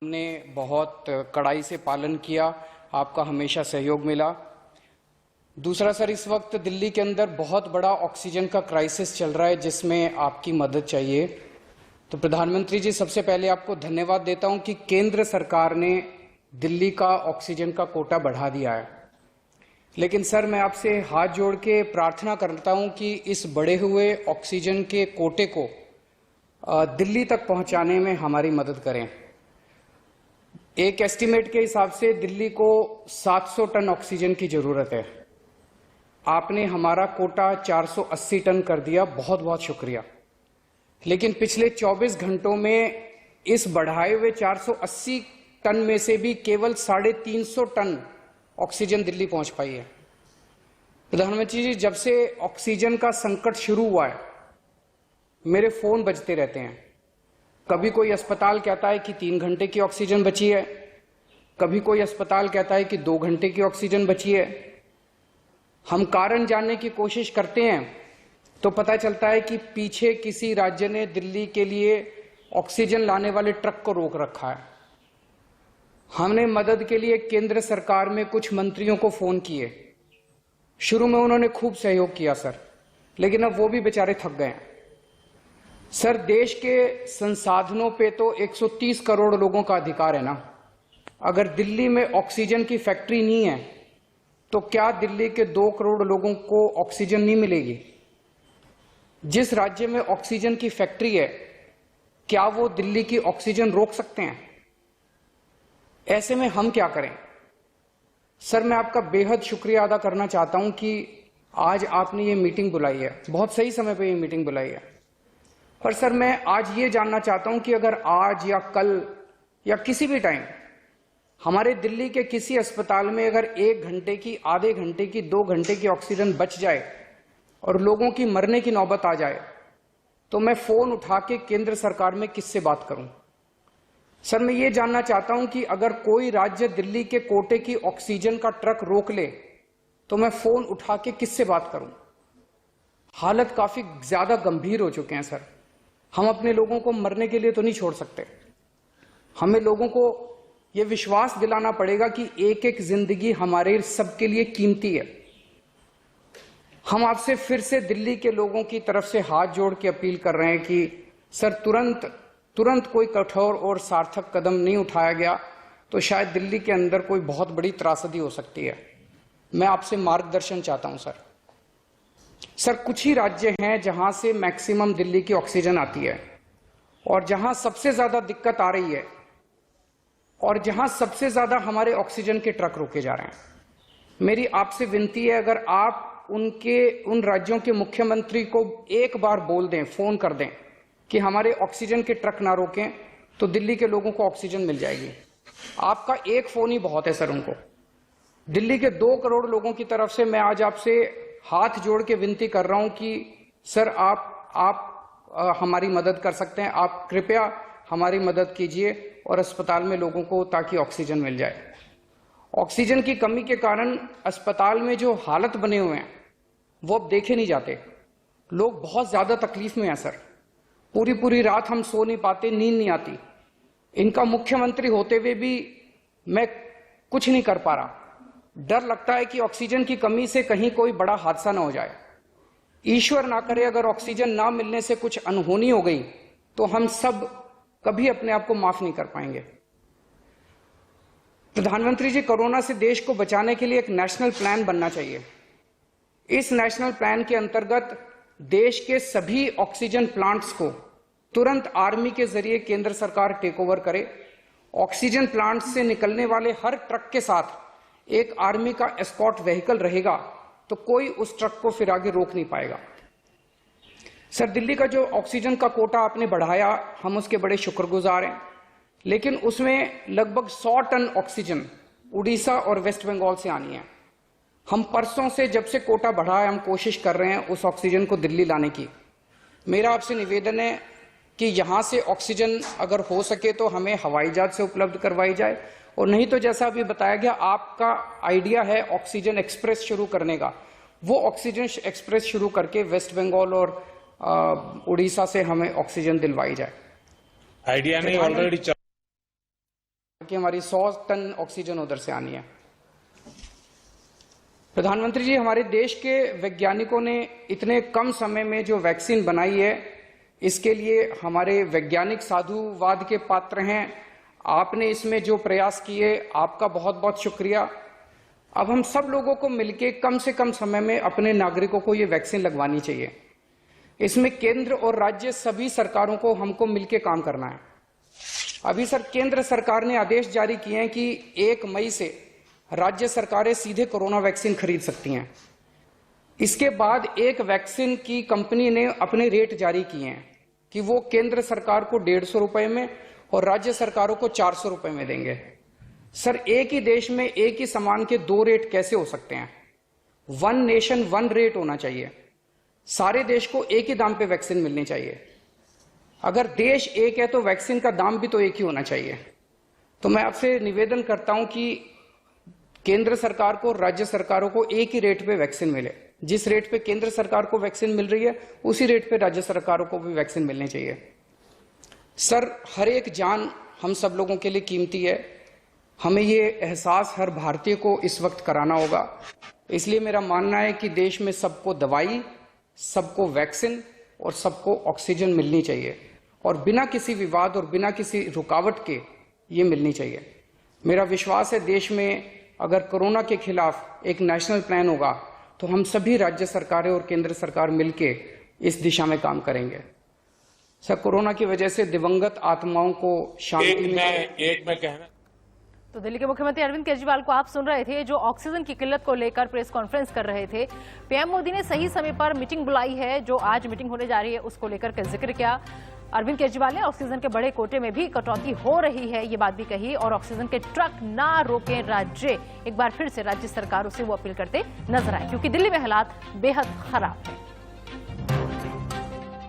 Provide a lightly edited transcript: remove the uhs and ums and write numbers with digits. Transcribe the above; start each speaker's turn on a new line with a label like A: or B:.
A: हमने बहुत कड़ाई से पालन किया, आपका हमेशा सहयोग मिला। दूसरा सर, इस वक्त दिल्ली के अंदर बहुत बड़ा ऑक्सीजन का क्राइसिस चल रहा है जिसमें आपकी मदद चाहिए। तो प्रधानमंत्री जी, सबसे पहले आपको धन्यवाद देता हूं कि केंद्र सरकार ने दिल्ली का ऑक्सीजन का कोटा बढ़ा दिया है। लेकिन सर, मैं आपसे हाथ जोड़ के प्रार्थना करता हूं कि इस बढ़े हुए ऑक्सीजन के कोटे को दिल्ली तक पहुंचाने में हमारी मदद करें। एक एस्टीमेट के हिसाब से दिल्ली को 700 टन ऑक्सीजन की जरूरत है। आपने हमारा कोटा 480 टन कर दिया, बहुत बहुत शुक्रिया। लेकिन पिछले 24 घंटों में इस बढ़ाए हुए 480 टन में से भी केवल 350 टन ऑक्सीजन दिल्ली पहुंच पाई है। प्रधानमंत्री जी, जब से ऑक्सीजन का संकट शुरू हुआ है, मेरे फोन बजते रहते हैं। कभी कोई अस्पताल कहता है कि 3 घंटे की ऑक्सीजन बची है, कभी कोई अस्पताल कहता है कि 2 घंटे की ऑक्सीजन बची है। हम कारण जानने की कोशिश करते हैं तो पता चलता है कि पीछे किसी राज्य ने दिल्ली के लिए ऑक्सीजन लाने वाले ट्रक को रोक रखा है। हमने मदद के लिए केंद्र सरकार में कुछ मंत्रियों को फोन किए। शुरू में उन्होंने खूब सहयोग किया सर, लेकिन अब वो भी बेचारे थक गए हैं। सर, देश के संसाधनों पे तो 130 करोड़ लोगों का अधिकार है ना। अगर दिल्ली में ऑक्सीजन की फैक्ट्री नहीं है तो क्या दिल्ली के 2 करोड़ लोगों को ऑक्सीजन नहीं मिलेगी? जिस राज्य में ऑक्सीजन की फैक्ट्री है, क्या वो दिल्ली की ऑक्सीजन रोक सकते हैं? ऐसे में हम क्या करें? सर, मैं आपका बेहद शुक्रिया अदा करना चाहता हूं कि आज आपने ये मीटिंग बुलाई है, बहुत सही समय पे ये मीटिंग बुलाई है। पर सर, मैं आज ये जानना चाहता हूं कि अगर आज या कल या किसी भी टाइम हमारे दिल्ली के किसी अस्पताल में अगर 1 घंटे की, आधे घंटे की, 2 घंटे की ऑक्सीजन बच जाए और लोगों की मरने की नौबत आ जाए, तो मैं फोन उठा के केंद्र सरकार में किससे बात करूं? सर, मैं ये जानना चाहता हूं कि अगर कोई राज्य दिल्ली के कोटे की ऑक्सीजन का ट्रक रोक ले तो मैं फोन उठा के किससे बात करूं? हालत काफी ज्यादा गंभीर हो चुके हैं सर। हम अपने लोगों को मरने के लिए तो नहीं छोड़ सकते। हमें लोगों को यह विश्वास दिलाना पड़ेगा कि एक एक जिंदगी हमारे सबके लिए कीमती है। हम आपसे फिर से दिल्ली के लोगों की तरफ से हाथ जोड़ के अपील कर रहे हैं कि सर, तुरंत कोई कठोर और सार्थक कदम नहीं उठाया गया तो शायद दिल्ली के अंदर कोई बहुत बड़ी त्रासदी हो सकती है। मैं आपसे मार्गदर्शन चाहता हूं सर। सर, कुछ ही राज्य हैं जहां से मैक्सिमम दिल्ली की ऑक्सीजन आती है और जहां सबसे ज्यादा दिक्कत आ रही है और जहां सबसे ज्यादा हमारे ऑक्सीजन के ट्रक रोके जा रहे हैं। मेरी आपसे विनती है, अगर आप उन राज्यों के मुख्यमंत्री को एक बार बोल दें, फोन कर दें कि हमारे ऑक्सीजन के ट्रक ना रोकें, तो दिल्ली के लोगों को ऑक्सीजन मिल जाएगी। आपका एक फोन ही बहुत है सर उनको। दिल्ली के 2 करोड़ लोगों की तरफ से मैं आज आपसे हाथ जोड़ के विनती कर रहा हूं कि सर, आप हमारी मदद कर सकते हैं। आप कृपया हमारी मदद कीजिए और अस्पताल में लोगों को ताकि ऑक्सीजन मिल जाए। ऑक्सीजन की कमी के कारण अस्पताल में जो हालत बने हुए हैं वो अब देखे नहीं जाते। लोग बहुत ज्यादा तकलीफ में हैं सर। पूरी रात हम सो नहीं पाते, नींद नहीं आती। इनका मुख्यमंत्री होते हुए भी मैं कुछ नहीं कर पा रहा। डर लगता है कि ऑक्सीजन की कमी से कहीं कोई बड़ा हादसा ना हो जाए। ईश्वर ना करे, अगर ऑक्सीजन ना मिलने से कुछ अनहोनी हो गई तो हम सब कभी अपने आप को माफ नहीं कर पाएंगे। प्रधानमंत्री जी, कोरोना से देश को बचाने के लिए एक नेशनल प्लान बनना चाहिए। इस नेशनल प्लान के अंतर्गत देश के सभी ऑक्सीजन प्लांट्स को तुरंत आर्मी के जरिए केंद्र सरकार टेक ओवर करे। ऑक्सीजन प्लांट्स से निकलने वाले हर ट्रक के साथ एक आर्मी का एस्कॉर्ट व्हीकल रहेगा, तो कोई उस ट्रक को फिर आगे रोक नहीं पाएगा। सर, दिल्ली का जो ऑक्सीजन का कोटा आपने बढ़ाया, हम उसके बड़े शुक्रगुजार हैं। लेकिन उसमें लगभग 100 टन ऑक्सीजन उड़ीसा और वेस्ट बंगाल से आनी है। हम परसों से, जब से कोटा बढ़ा है, हम कोशिश कर रहे हैं उस ऑक्सीजन को दिल्ली लाने की। मेरा आपसे निवेदन है कि यहां से ऑक्सीजन अगर हो सके तो हमें हवाई जहाज से उपलब्ध करवाई जाए, और नहीं तो जैसा अभी बताया गया, आपका आइडिया है ऑक्सीजन एक्सप्रेस शुरू करने का, वो ऑक्सीजन एक्सप्रेस शुरू करके वेस्ट बंगाल और उड़ीसा से हमें ऑक्सीजन दिलवाई जाए।
B: आइडिया नहीं, ऑलरेडी
A: कि हमारी 100 टन ऑक्सीजन उधर से आनी है। प्रधानमंत्री जी, हमारे देश के वैज्ञानिकों ने इतने कम समय में जो वैक्सीन बनाई है, इसके लिए हमारे वैज्ञानिक साधुवाद के पात्र हैं। आपने इसमें जो प्रयास किए, आपका बहुत बहुत शुक्रिया। अब हम सब लोगों को मिलकर कम से कम समय में अपने नागरिकों को ये वैक्सीन लगवानी चाहिए। इसमें केंद्र और राज्य सभी सरकारों को हमको मिलकर काम करना है। अभी सर केंद्र सरकार ने आदेश जारी किए हैं कि 1 मई से राज्य सरकारें सीधे कोरोना वैक्सीन खरीद सकती हैं। इसके बाद एक वैक्सीन की कंपनी ने अपने रेट जारी किए हैं कि वो केंद्र सरकार को 150 रुपए में और राज्य सरकारों को 400 रुपए में देंगे। सर, एक ही देश में एक ही सामान के 2 रेट कैसे हो सकते हैं? 1 नेशन 1 रेट होना चाहिए। सारे देश को एक ही दाम पे वैक्सीन मिलनी चाहिए। अगर देश एक है तो वैक्सीन का दाम भी तो एक ही होना चाहिए। तो मैं आपसे निवेदन करता हूं कि केंद्र सरकार को, राज्य सरकारों को एक ही रेट पे वैक्सीन मिले। जिस रेट पे केंद्र सरकार को वैक्सीन मिल रही है, उसी रेट पे राज्य सरकारों को भी वैक्सीन मिलनी चाहिए। सर, हर एक जान हम सब लोगों के लिए कीमती है। हमें ये एहसास हर भारतीय को इस वक्त कराना होगा। इसलिए मेरा मानना है कि देश में सबको दवाई, सबको वैक्सीन और सबको ऑक्सीजन मिलनी चाहिए, और बिना किसी विवाद और बिना किसी रुकावट के ये मिलनी चाहिए। मेरा विश्वास है देश में अगर कोरोना के खिलाफ एक नेशनल प्लान होगा तो हम सभी राज्य सरकारें और केंद्र सरकार मिलकर इस दिशा में काम करेंगे। सर, कोरोना की वजह से दिवंगत आत्माओं को शांति
B: कहना।
C: तो दिल्ली के मुख्यमंत्री अरविंद केजरीवाल को आप सुन रहे थे, जो ऑक्सीजन की किल्लत को लेकर प्रेस कॉन्फ्रेंस कर रहे थे। पीएम मोदी ने सही समय पर मीटिंग बुलाई है, जो आज मीटिंग होने जा रही है उसको लेकर के जिक्र किया। अरविंद केजरीवाल ने ऑक्सीजन के बड़े कोटे में भी कटौती हो रही है, ये बात भी कही, और ऑक्सीजन के ट्रक ना रोकें राज्य। एक बार फिर से राज्य सरकारों से वो अपील करते नजर आए, क्योंकि दिल्ली में हालात बेहद खराब है।